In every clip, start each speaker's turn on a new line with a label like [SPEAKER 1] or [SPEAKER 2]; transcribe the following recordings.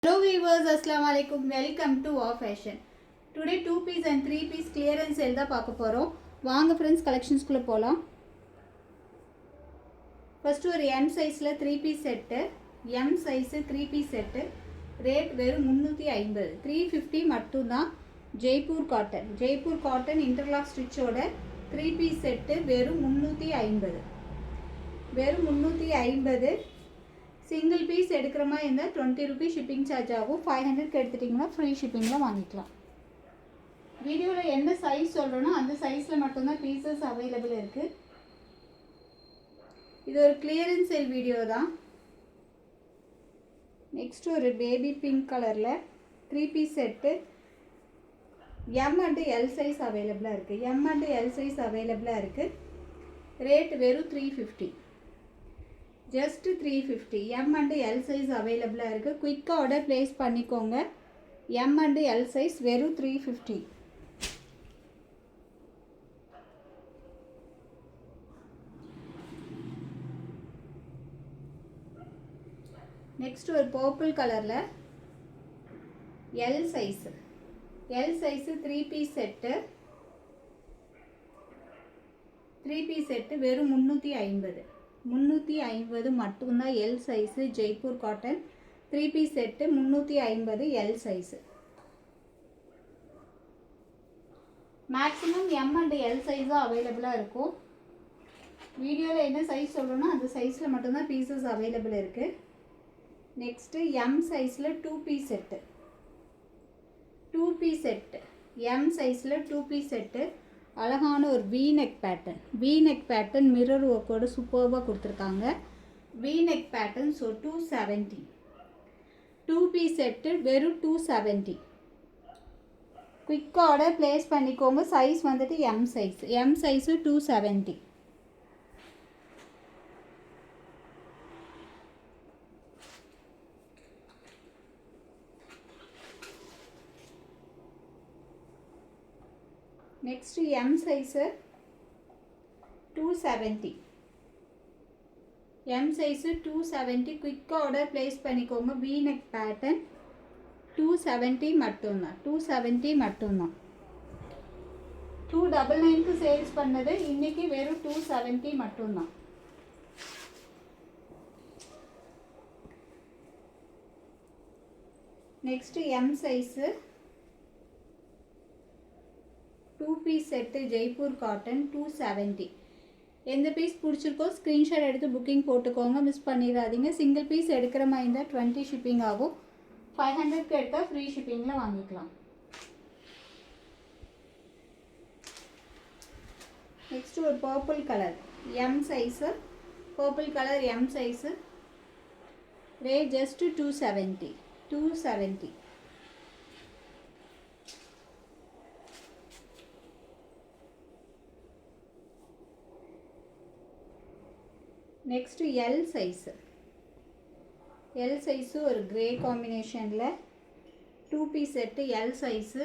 [SPEAKER 1] Hello viewers, Assalamu alaikum. Welcome to Wow Fashion. Today 2-piece and 3-piece clearance sale தான் பார்க்க போறோம். வாங்க friends collections குள்ள போலாம். First ஒரு M sizeல 3-piece set, M size 3-piece set. Rate வெறும் 350. 350 மட்டும் தான். ஜெய்ப்பூர் காட்டன் இன்டர்லாக் ஸ்டிச்சோட 3-piece set வெறும் 350. வெறும் 350. சிங்கிள் பீஸ் எடுக்கிற மாதிரி இருந்தால் 20 rupees ஷிப்பிங் சார்ஜ் ஆகும். 500க்கு எடுத்துட்டிங்கன்னா ஃப்ரீ ஷிப்பிங்கில் வாங்கிக்கலாம். வீடியோவில் எந்த சைஸ் சொல்கிறோன்னா அந்த சைஸில் மட்டும்தான் பீசஸ் அவைலபிள் இருக்குது. இது ஒரு கிளியரன்ஸ் சேல் வீடியோ தான். நெக்ஸ்ட் ஒரு பேபி பிங்க் கலரில் 3-piece set M and L size அவைலபிளாக இருக்குது. M and L சைஸ் அவைலபிளாக இருக்குது. ரேட் வெறும் 350. Just 350. M and L size அவைலபிளாக இருக்குது. குயிக்காக ஆர்டர் ப்ளேஸ் பண்ணிக்கோங்க. M and L சைஸ் வெறும் 350. நெக்ஸ்ட் ஒரு பர்பிள் கலரில் L size 3-piece set. 3-piece set வெறும் 350 மட்டும்தான். L size Jaipur cotton 3-piece set 350 L size. Maximum M and L சைஸும் அவைலபிளாக இருக்கும். வீடியோவில் என்ன சைஸ் சொல்கிறோன்னா அந்த சைஸில் மட்டும்தான் பீசஸ் அவைலபிள் இருக்குது. நெக்ஸ்ட்டு M சைஸில் 2-piece set. 2-piece set M சைஸில் 2-piece செட்டு. அழகான ஒரு V-neck பேட்டர்ன் மிரர் ஒர்க்கோடு சூப்பர்பாக கொடுத்துருக்காங்க. V-neck pattern. So 270. 2-piece set வெறும் 270. குயிக்காக ஆர்டர் ப்ளேஸ் பண்ணிக்கோங்க. சைஸ் வந்துட்டு M size 270. Next M size 270. M size 270. குயிக்காக ஆர்டர் ப்ளேஸ் பண்ணிக்கோங்க. V-neck பேட்டர்ன் 270 மட்டும்தான். 299க்கு சேல்ஸ் பண்ணது இன்னைக்கு வெறும் 270 மட்டும்தான். Next M size 2-piece set Jaipur cotton 270. எந்த பீஸ் பிடிச்சிருக்கோ ஸ்க்ரீன்ஷாட் எடுத்து புக்கிங் போட்டுக்கோங்க. மிஸ் பண்ணிடாதீங்க. சிங்கிள் பீஸ் எடுக்கிற மாதிரி இருந்தால் 20 ஷிப்பிங் ஆகும். 500க்கு எடுத்தால் ஃப்ரீ ஷிப்பிங்கில் வாங்கிக்கலாம். நெக்ஸ்ட் ஒரு purple colour M size. Purple colour M size. Rate just 270. Next L size ஒரு கிரே காம்பினேஷனில் 2-piece set L size.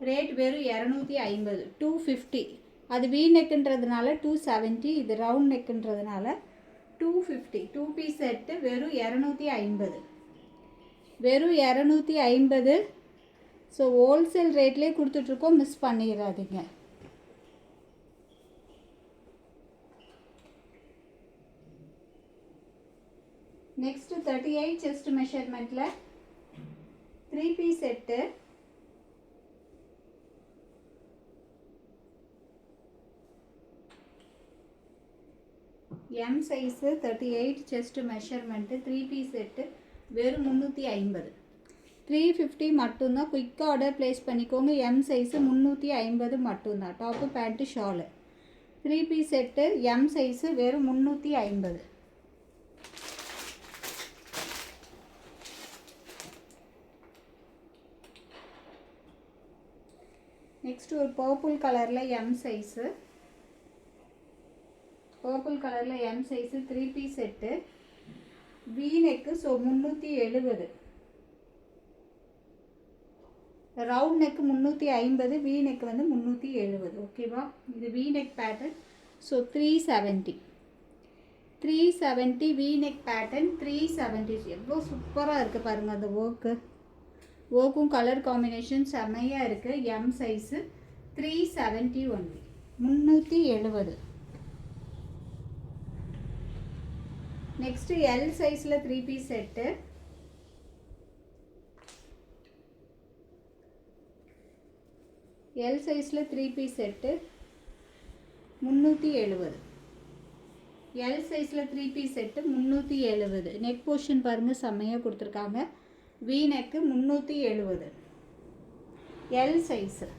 [SPEAKER 1] Rate வெறும் 250. 250. அது V நெக்குன்றதுனால 270. இது ரவுண்ட் நெக்குன்றதுனால 250. 2-piece செட்டு வெறும் 250. ஸோ ஹோல்சேல் ரேட்லேயே கொடுத்துட்ருக்கோம். மிஸ் பண்ணிடாதீங்க. நெக்ஸ்ட் 38 செஸ்ட் மெஷர்மெண்ட்டில் 3-piece set. M size 38 chest measurement 3-piece set வெறும் 350. 350 மட்டும்தான். குயிக்காக ஆர்டர் ப்ளேஸ் பண்ணிக்கோங்க. M சைஸு 350 மட்டும்தான். Top pant shawl 3-piece set M size வெறும் 350. நெக்ஸ்ட் ஒரு பர்பிள் கலரில் M சைஸு. பர்பிள் கலரில் M size 3-piece set. V-neck. So 370. Round neck 350. V-neck வந்து 370. ஓகேவா? இது V-neck pattern. So 370. 370 V-neck pattern 370. எவ்வளோ சூப்பராக இருக்குது பாருங்கள் அந்த ஒர்க்கும் கலர் காம்பினேஷன் செம்மையாக இருக்குது. M size 370 only, 370. Next L சைஸில் 3 பீஸ் செட்டு. எல் சைஸில் 3 பீஸ் செட்டு 370. எல் சைஸில் 3 பீஸ் செட்டு 370. நெக் போர்ஷன் பாருங்கள் செம்மையாக கொடுத்துருக்காங்க. We neck 370. L size.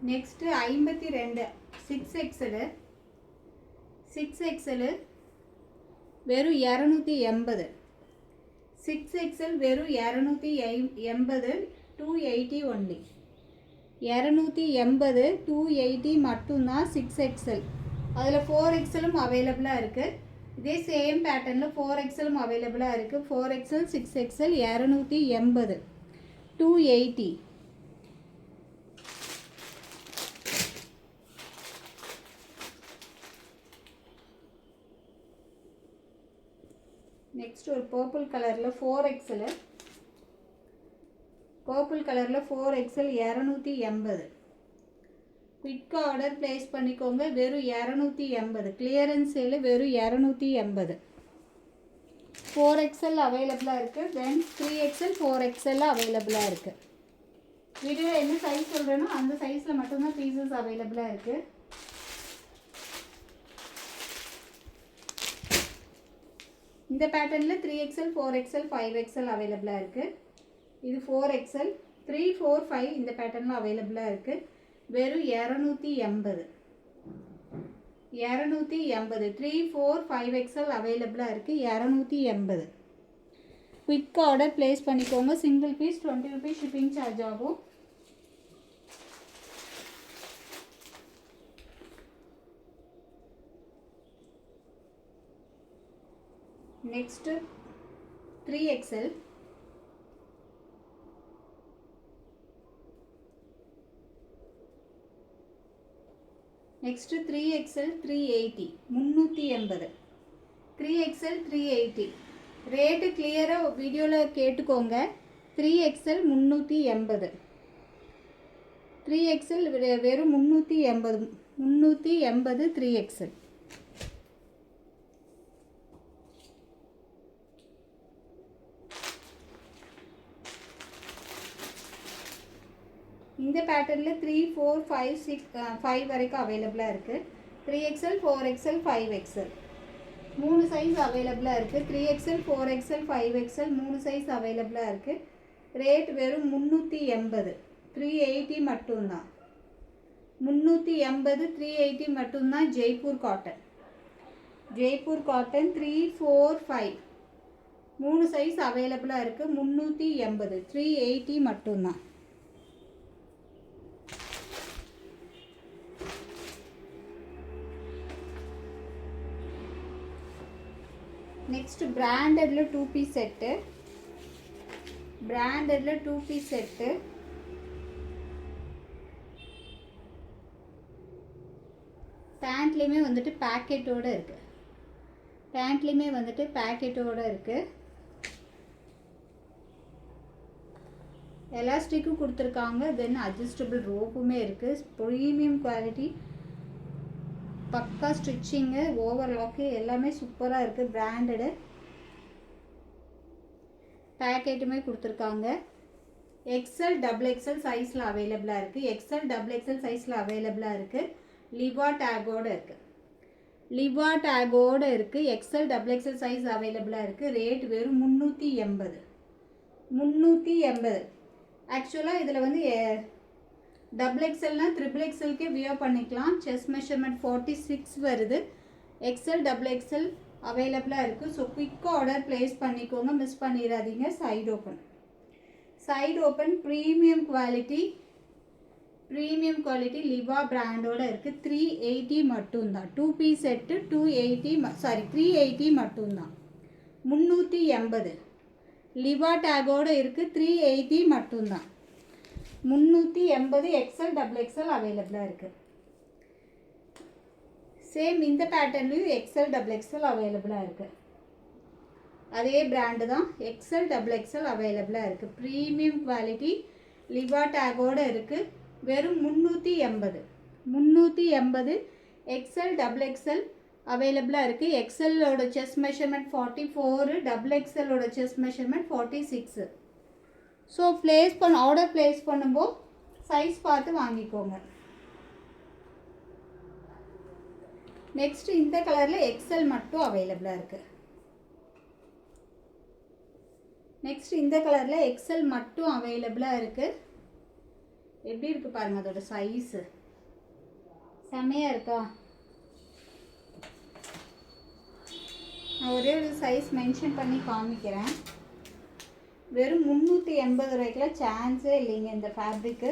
[SPEAKER 1] Next 52 6XL. 6XL வெறும் 280. 6XL வெறும் 280, 280 ஒன்லி. 280 280 மட்டும்தான் 6XL. அதில் 4XLும் அவைலபிளாக இருக்குது. இதே சேம் பேட்டர்னில் 4XLும் அவைலபிளாக இருக்குது. 4XL 6XL 280 280. நெக்ஸ்ட் ஒரு பர்பிள் கலரில் 4XL. பர்பிள் கலரில் 4XL 280. குயிக்காக ஆர்டர் ப்ளேஸ் பண்ணிக்கோங்க. வெறும் 280. கிளியரன்ஸ் சேல் வெறும் 280. 4XL அவைலபிளாக இருக்குது. தென் 3XL 4XL அவைலபிளாக இருக்குது. வீடியோ என்ன சைஸ் சொல்கிறேனோ அந்த சைஸில் மட்டும்தான் பீசஸ் அவைலபிளாக இருக்குது. இந்த பேட்டர்னில் 3XL 4XL 5XL அவைலபிளாக இருக்குது. இது 4XL 3 4 5 இந்த பேட்டர்னில் அவைலபிளாக இருக்குது. வெறும் 280. 280 3 4 5XL அவைலபிளாக இருக்குது. 280. குயிக் ஆர்டர் ப்ளேஸ் பண்ணிக்கோங்க. Single piece 20 rupees shipping charge ஆகும். Next 3XL. Next 3XL 380 380. 3XL 380. Rate கிளியராக வீடியோவில் கேட்டுக்கோங்க. 3XL 380. 3XL வெறும் 380. 380 3XL. இந்த பேட்டர்னில் 3 4 5 6 5 வரைக்கும் அவைலபிளாக இருக்குது. 3XL 4XL 5XL 3 சைஸ் அவைலபிளாக இருக்குது. 3XL 4XL 5XL 3 சைஸ் அவைலபிளாக இருக்குது. ரேட் வெறும் 380. 380 மட்டும்தான். 380 380 மட்டும்தான். Jaipur cotton. Jaipur cotton 3 4 5 3 size அவைலபிளாக இருக்குது. 380 380 மட்டும்தான். நெக்ஸ்ட் பிராண்டடில் 2 பீஸ் செட்டு. பிராண்டடில் 2 பீஸ் செட்டு. பேண்ட்லேயுமே வந்துட்டு பேக்கெட்டோடு இருக்குது. பேண்ட்லேயுமே வந்துட்டு பேக்கெட்டோடு இருக்குது. எலாஸ்டிக்கும் கொடுத்துருக்காங்க. தென் அட்ஜஸ்டபிள் ரோப்புமே இருக்குது. ப்ரீமியம் குவாலிட்டி, பக்கா ஸ்டிச்சிங்கு, ஓவர்லாக்கு எல்லாமே சூப்பராக இருக்குது. பிராண்டடு பேக்கெட்டுமே கொடுத்துருக்காங்க. XL XXL சைஸில் அவைலபிளாக இருக்குது. XL XXL சைஸில் அவைலபிளாக இருக்குது. லிவா டேகோடு இருக்குது. லிவா டேகோடு இருக்குது. XL XXL சைஸ் அவைலபிளாக இருக்குது. ரேட் வெறும் 380. 380. ஆக்சுவலாக இதில் வந்து XXLனா XXLக்கே வியர் பண்ணிக்கலாம். செஸ்ட் மெஷர்மெண்ட் 46 வருது. XL XXL அவைலபிளாக இருக்குது. ஸோ குயிக்காக ஆர்டர் ப்ளேஸ் பண்ணிக்கோங்க. மிஸ் பண்ணிடாதீங்க. Side open. Side open premium quality Liva பிராண்டோட இருக்குது. 380 மட்டும்தான். 2 பீஸ் செட்டு 380 மட்டும்தான். 380 லிவா டேகோட இருக்குது. 380 மட்டும்தான். 380 எக்ஸல் டபுள் எக்ஸல் அவைலபிளாக இருக்குது. சேம் இந்த பேட்டர்ன்லேயும் எக்ஸல் டபுள் எக்ஸல் அவைலபிளாக இருக்குது. அதே பிராண்டு தான். எக்ஸல் டபுள் எக்ஸல் அவைலபிளாக இருக்குது. ப்ரீமியம் குவாலிட்டி லிவா டேகோடு இருக்குது. வெறும் 380 எக்ஸல் டபுள் எக்ஸல் அவைலபிளாக இருக்குது. எக்ஸலோட செஸ்ட் மெஷர்மெண்ட் 44, டபுள் எக்ஸலோட chest measurement 46. So order place பண்ணும்போது சைஸ் பார்த்து வாங்கிக்கோங்க. நெக்ஸ்ட் இந்த கலரில் எக்ஸல் மட்டும் அவைலபிளாக இருக்குது. எப்படி இருக்குது பாருங்கள். அதோட சைஸு செம்மையாக இருக்கா? நான் ஒரே ஒரு சைஸ் மென்ஷன் பண்ணி காமிக்கிறேன். வெறும் 380 ரூபாய்க்குலாம் சான்ஸே இல்லைங்க இந்த ஃபேப்ரிக்கு.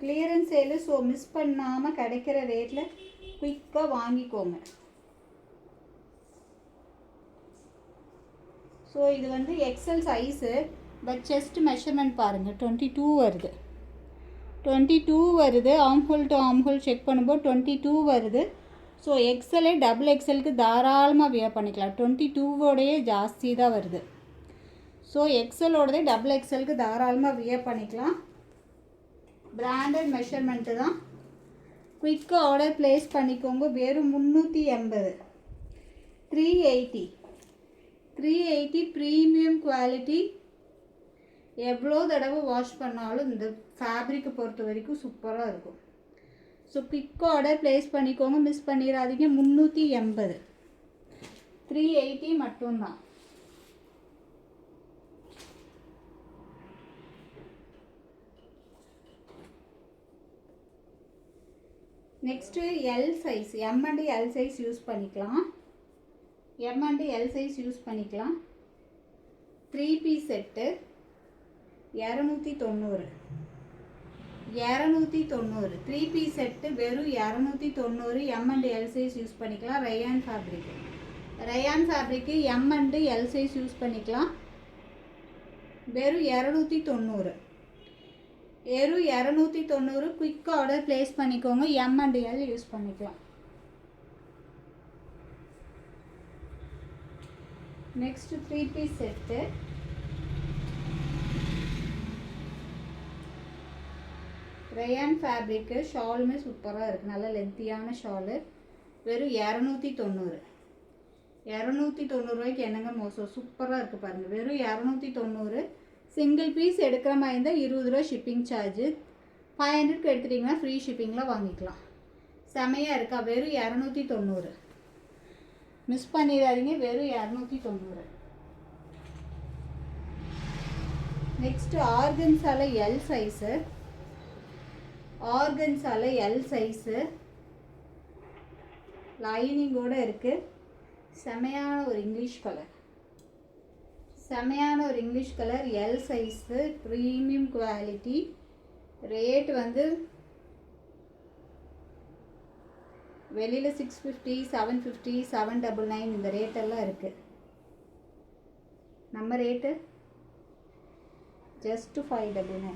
[SPEAKER 1] Clearance sale. ஸோ மிஸ் பண்ணாமல் கிடைக்கிற ரேட்டில் குயிக்காக வாங்கிக்கோங்க. ஸோ இது வந்து XL size. But chest measurement பாருங்கள் 22 வருது. 22 வருது. ஆம்ஹோல் டு ஆம்ஹோல் செக் பண்ணும்போது 22 வருது. ஸோ எக்ஸலே டபுள் எக்ஸலுக்கு தாராளமாக வியர் பண்ணிக்கலாம். 22வோடையே ஜாஸ்தி தான் வருது. ஸோ எக்ஸலோடதே டபுள் எக்ஸலுக்கு தாராளமாக வியர் பண்ணிக்கலாம். பிராண்டட் மெஷர்மெண்ட்டு தான். குயிக்காக ஆர்டர் ப்ளேஸ் பண்ணிக்கோங்க. வெறும் 380. 380 ப்ரீமியம் குவாலிட்டி. எவ்வளோ தடவை வாஷ் பண்ணாலும் இந்த ஃபேப்ரிக்கை பொறுத்த வரைக்கும் சூப்பராக இருக்கும். ஸோ குயிக்காக ஆர்டர் ப்ளேஸ் பண்ணிக்கோங்க. மிஸ் பண்ணிடாதீங்க. 380 380 மட்டும்தான். Next L size. M and L size use பண்ணிக்கலாம். 3 பீஸ் செட்டு 290. 3 பீஸ் செட்டு வெறும் 290. M and L size use பண்ணிக்கலாம். Rayon fabric M and L size use பண்ணிக்கலாம். வெறும் 290. 290. குயிக்காக ஆர்டர் ப்ளேஸ் பண்ணிக்கோங்க. எம் அண்ட் எல் யூஸ் பண்ணிக்கலாம். Next 3 piece set rayon fabric. ஷாலுமே சூப்பராக இருக்குது. நல்ல லென்த்தியான ஷாலு. வெறும் 290. 290 ரூபாய்க்கு என்னங்க மோசம். சூப்பராக இருக்குது பாருங்கள். வெறும் 290. சிங்கிள் பீஸ் எடுக்கிற மாதிரி இருந்தால் 20 ரூபா ஷிப்பிங் சார்ஜு. 500க்கு எடுத்துட்டிங்கன்னா ஃப்ரீ ஷிப்பிங்கில் வாங்கிக்கலாம். செமையாக இருக்கா? வெறும் 290. மிஸ் பண்ணிடாதீங்க. வெறும் 290. நெக்ஸ்ட்டு ஆர்கன்ஸால எல் சைஸு லைனிங்கோடு இருக்குது. செமையான ஒரு English colour L size. Premium quality. Rate வந்து வெளியில் 650, 750, 799 இந்த ரேட்டெல்லாம் இருக்குது. நம்ம rate just 599.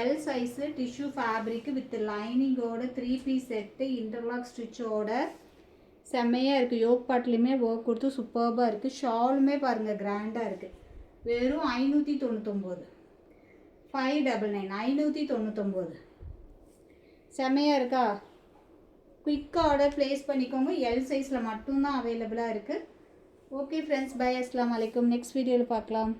[SPEAKER 1] L size tissue fabric with லைனிங்கோட 3 பீஸ் செட்டு இன்டர்லாக் ஸ்டிச்சோட செம்மையாக இருக்குது. யோக் பாட்லேயுமே ஒர்க் கொடுத்து சூப்பர்பாக இருக்குது. ஷாலுமே பாருங்கள் கிராண்டாக இருக்குது. வெறும் 599. 599. செம்மையாக இருக்கா? குயிக்காக ஆர்டர் ப்ளேஸ் பண்ணிக்கோங்க. எல் சைஸில் மட்டும்தான் அவைலபிளாக இருக்குது. Okay friends, bye. அஸ்ஸலாமு அலைக்கும். நெக்ஸ்ட் வீடியோவில் பார்க்கலாம்.